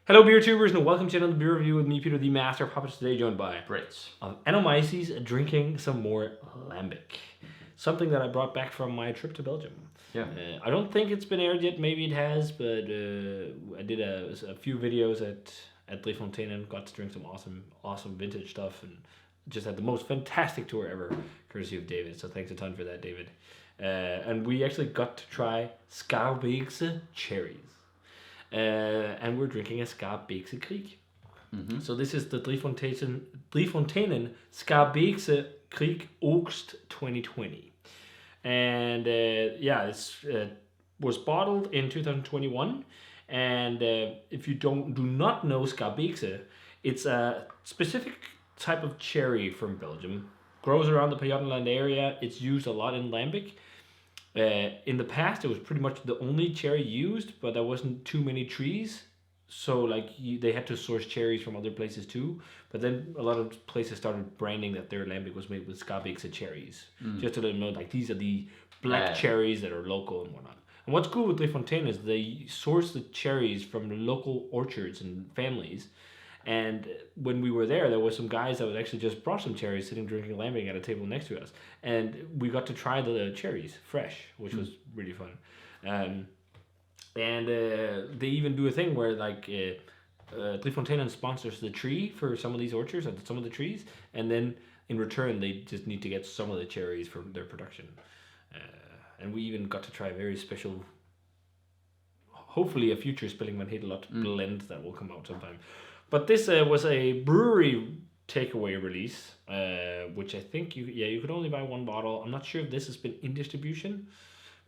Hello, beer tubers, and welcome to another beer review with me, Peter, the Master of Hoppers. Today, joined by Brits of Anomyces, drinking some more Lambic, something that I brought back from my trip to Belgium. Yeah. I don't think it's been aired yet. Maybe it has, but I did a few videos at Fonteinen, got to drink some awesome vintage stuff, and just had the most fantastic tour ever, courtesy of David. So thanks a ton for that, David. And we actually got to try Schaarbeekse cherries. And we're drinking a Schaarbeekse Kriek. Mm-hmm. So this is the Fonteinen Schaarbeekse Kriek Oogst 2020. And it was bottled in 2021. And if you do not know Schaarbeekse, it's a specific type of cherry from Belgium. Grows around the Pajottenland area. It's used a lot in Lambic. In the past, it was pretty much the only cherry used, but there wasn't too many trees, so they had to source cherries from other places too. But then a lot of places started branding that their lambic was made with Schaarbeekse cherries, just to let them know these are the black cherries that are local and whatnot. And what's cool with Fontaine is they source the cherries from the local orchards and families. And when we were there was some guys that would actually just brought some cherries sitting drinking lambic at a table next to us. And we got to try the cherries fresh, which was really fun. They even do a thing where Fontaine sponsors the tree for some of these orchards and some of the trees. And then in return, they just need to get some of the cherries from their production. And we even got to try a very special, hopefully a future Spilling Van Hedelot blend that will come out sometime. But this was a brewery takeaway release, which I think you could only buy one bottle. I'm not sure if this has been in distribution,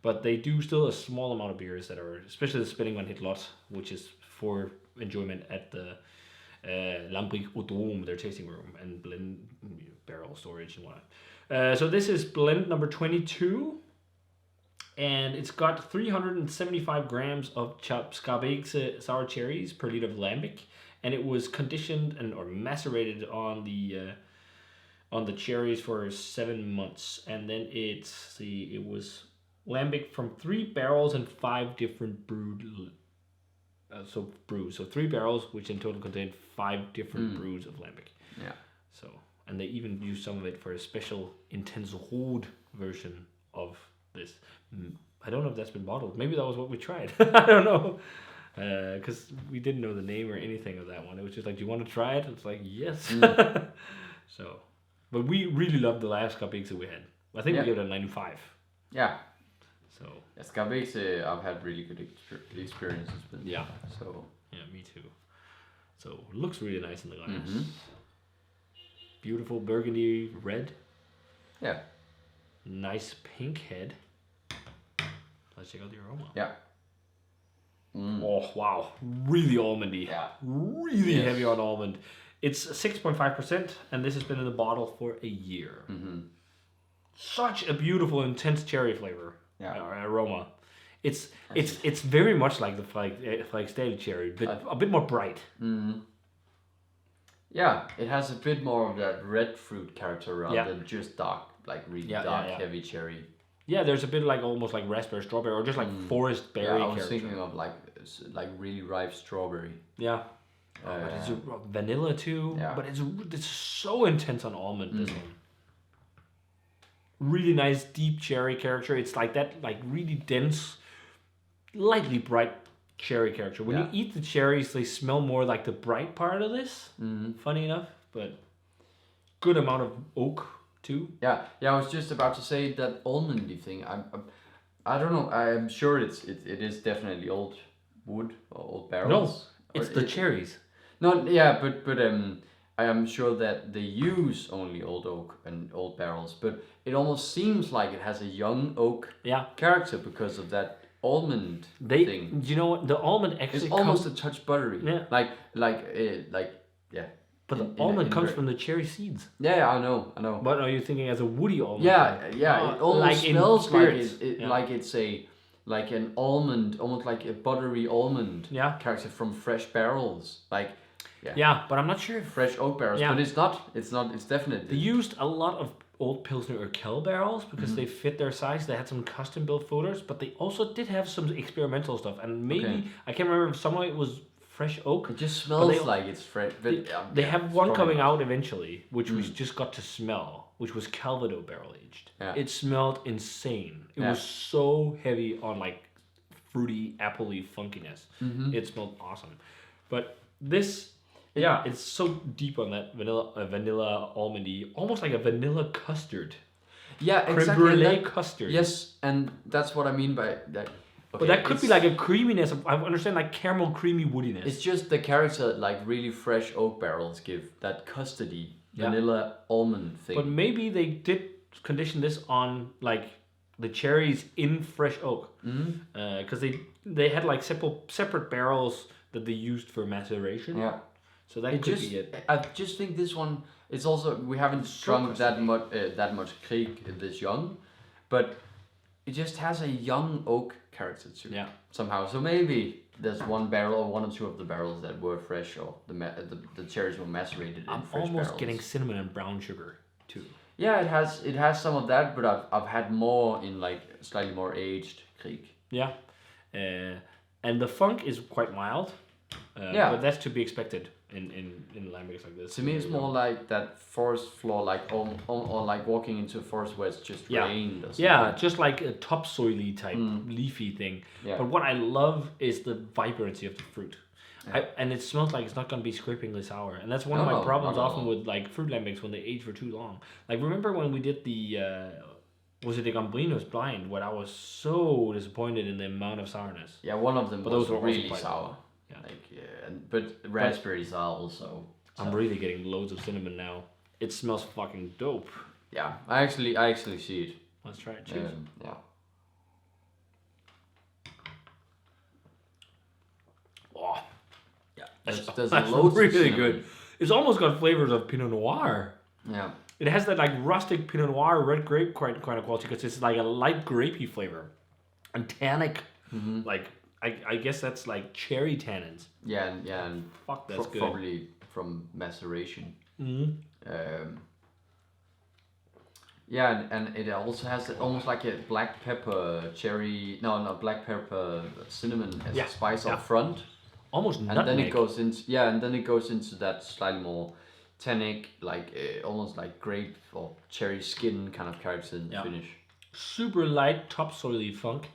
but they do still a small amount of beers that are, especially the Spilling Van Hedelot, which is for enjoyment at the Lambic Dome, their tasting room, and blend barrel storage and whatnot. So this is blend number 22, and it's got 375 grams of chopped Schaarbeekse sour cherries per liter of Lambic. And it was conditioned or macerated on the cherries for 7 months, and then it was lambic from 3 barrels and 5 different brews. So 3 barrels, which in total contained 5 different brews of lambic. Yeah. So, and they even used some of it for a special intense rode version of this. I don't know if that's been bottled. Maybe that was what we tried. I don't know. Because we didn't know the name or anything of that one. It was just like, do you want to try it? It's like, yes. So, but we really loved the last Schaarbeekse we had. I think we gave it a 95. Yeah. So. Yeah, Schaarbeekse, I've had really good experiences with. Yeah. So. Yeah, me too. So it looks really nice in the glass. Mm-hmm. Beautiful burgundy red. Yeah. Nice pink head. Let's check out the aroma. Yeah. Oh, wow. Really almondy. Yeah. Really heavy on almond. It's 6.5%, and this has been in the bottle for a year. Mm-hmm. Such a beautiful, intense cherry flavor. Yeah. Aroma. It's very much like the Flagstale cherry, but a bit more bright. Mm-hmm. Yeah, it has a bit more of that red fruit character rather than just dark, really dark, heavy cherry. Yeah, there's a bit almost like raspberry, strawberry, or just forest berry. Yeah, I was thinking of like really ripe strawberry. Yeah. But it's vanilla too. Yeah. But it's so intense on almond. This one. Really nice deep cherry character. It's like that, really dense, lightly bright cherry character. When you eat the cherries, they smell more like the bright part of this. Funny enough, but good amount of oak. Too. Yeah. I was just about to say that almondy thing. I don't know. I'm sure it is definitely old wood or old barrels. No, it's the cherries. No, yeah, but I am sure that they use only old oak and old barrels. But it almost seems like it has a young oak character because of that almond thing. You know what? The almond actually it's almost a touch buttery. Yeah. Yeah. But the almond comes from the cherry seeds. Yeah, I know. But are you thinking as a woody almond? Yeah. It almost smells like an almond, almost like a buttery almond character from fresh barrels. Yeah, but I'm not sure if fresh oak barrels. Yeah. But it's not. It's definitely. They used a lot of old Pilsner or Kel barrels because they fit their size. They had some custom built folders, but they also did have some experimental stuff. And maybe I can't remember if some of it was fresh oak. It just smells like it's fresh. But they have one coming out eventually, which we just got to smell, which was Calvados barrel aged. Yeah. It smelled insane. It was so heavy on like fruity, appley funkiness. It smelled awesome. But this, it's so deep on that vanilla almondy, almost like a vanilla custard. Yeah, creme exactly. brulee custard. Yes, and that's what I mean by that. Okay, but that could be like a creaminess. I understand like caramel creamy woodiness. It's just the character like really fresh oak barrels give that custardy vanilla almond thing. But maybe they did condition this on like the cherries in fresh oak, because they had like separate barrels that they used for maceration. Yeah. So that could be it. I just think this one. It's also we haven't drunk that much Kriek this young, but it just has a young oak character too. Yeah. Somehow, so maybe there's one barrel or one or two of the barrels that were fresh, or the cherries were macerated in fresh barrels. I'm almost getting cinnamon and brown sugar too. Yeah, it has some of that, but I've had more in like slightly more aged Kriek. Yeah, and the funk is quite mild. But that's to be expected in lambics like this. To me, it's more like that forest floor, like or like walking into a forest where it's just rained. Or something. Yeah, just like a topsoily type leafy thing. Yeah. But what I love is the vibrancy of the fruit. Yeah. And it smells like it's not going to be scrapingly sour. And that's one of my problems often with like fruit lambics when they age for too long. Like remember when we did the was it the Gambrinos blind, where I was so disappointed in the amount of sourness. Yeah, one of them but was those were really sour. Yeah. Like but raspberries are also. I'm really getting loads of cinnamon now. It smells fucking dope. Yeah, I actually see it. Let's try it. Cheers. Yeah. Oh, yeah. There's that's loads really of good. It's almost got flavors of Pinot Noir. Yeah. It has that like rustic Pinot Noir red grape kind of quality because it's like a light grapey flavor, and tannic, like. I guess that's like cherry tannins. Yeah, and fuck, that's good. Probably from maceration. Yeah, and it also has almost like a black pepper cherry. No, not black pepper cinnamon as a spice up front. Almost nutmeg. And then it goes into that slightly more tannic, like almost like grape or cherry skin kind of character in the finish. Super light topsoily funk.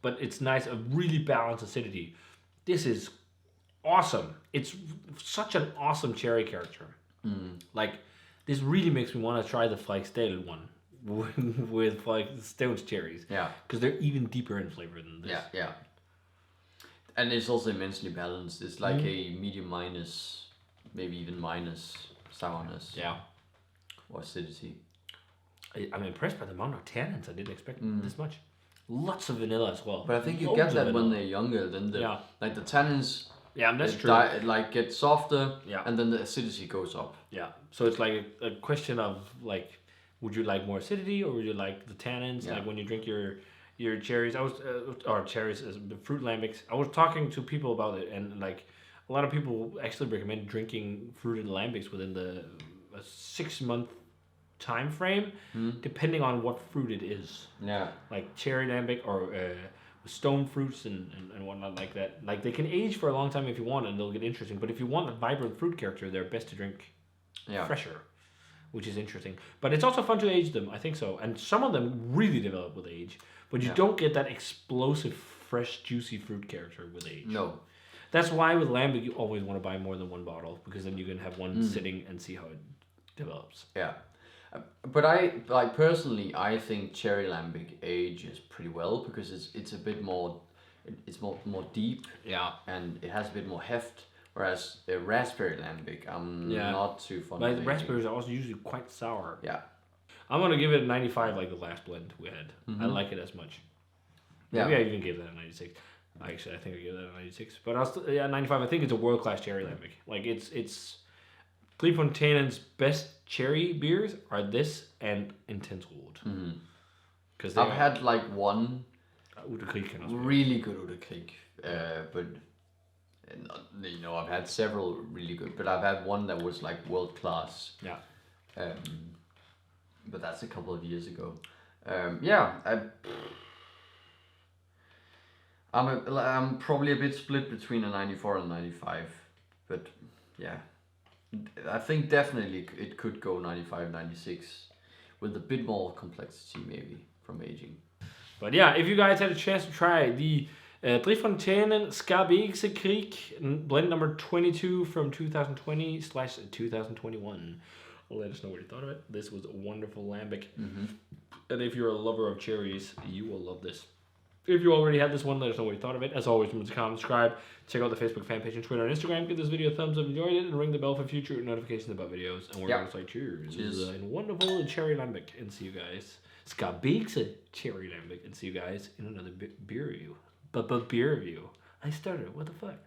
But it's nice, a really balanced acidity. This is awesome. It's such an awesome cherry character. Like, this really makes me want to try the Flagstale one with like Stone's cherries. Yeah. Because they're even deeper in flavor than this. Yeah. And it's also immensely balanced. It's like a medium minus, maybe even minus sourness. Yeah. Or acidity. I'm impressed by the amount of tannins. I didn't expect this much. Lots of vanilla as well. But I think you get that when they're younger. Then like the tannins. Yeah, that's true. Like get softer. Yeah. And then the acidity goes up. Yeah. So it's like a question of like, would you like more acidity or would you like the tannins? Yeah. Like when you drink your cherries, or cherries as fruit lambics. I was talking to people about it, and like a lot of people actually recommend drinking fruited lambics within a 6-month time frame, depending on what fruit it is. Yeah, like cherry lambic or stone fruits and whatnot like that. Like they can age for a long time if you want, and they'll get interesting. But if you want a vibrant fruit character, they're best to drink fresher, which is interesting. But it's also fun to age them. I think so. And some of them really develop with age, but you don't get that explosive, fresh, juicy fruit character with age. No. That's why with lambic you always want to buy more than one bottle, because then you can have one sitting and see how it develops. Yeah. But personally, I think cherry lambic ages pretty well because it's a bit more, it's more deep. Yeah. And it has a bit more heft. Whereas a raspberry lambic, I'm not too fond of. But raspberries are also usually quite sour. Yeah. I'm gonna give it a 95, like the last blend we had. I like it as much. Maybe I even gave that a 96. Actually, I think I gave that a 96. But I was 95. I think it's a world class cherry lambic. Like it's. Fontainen's best cherry beers are this and Intense Wood. Because I've had like one really good Oude Kriek, but I've had several really good, but I've had one that was like world class. Yeah. But that's a couple of years ago. I'm probably a bit split between a 94 and 95, but yeah, I think definitely it could go 95, 96 with a bit more complexity maybe from aging. But yeah, if you guys had a chance to try the Fonteinen Schaarbeekse Kriek blend number 22 from 2020/2021. Let us know what you thought of it. This was a wonderful lambic. And if you're a lover of cherries, you will love this. If you already had this one, let us know what you thought of it. As always, remember to comment, subscribe, check out the Facebook fan page and Twitter and Instagram. Give this video a thumbs up if you enjoyed it, and ring the bell for future notifications about videos. And we're going to say cheers. Cheers. And wonderful cherry lambic. And see you guys. Schaarbeekse cherry lambic. And see you guys in another beer review. But beer review. I started. What the fuck?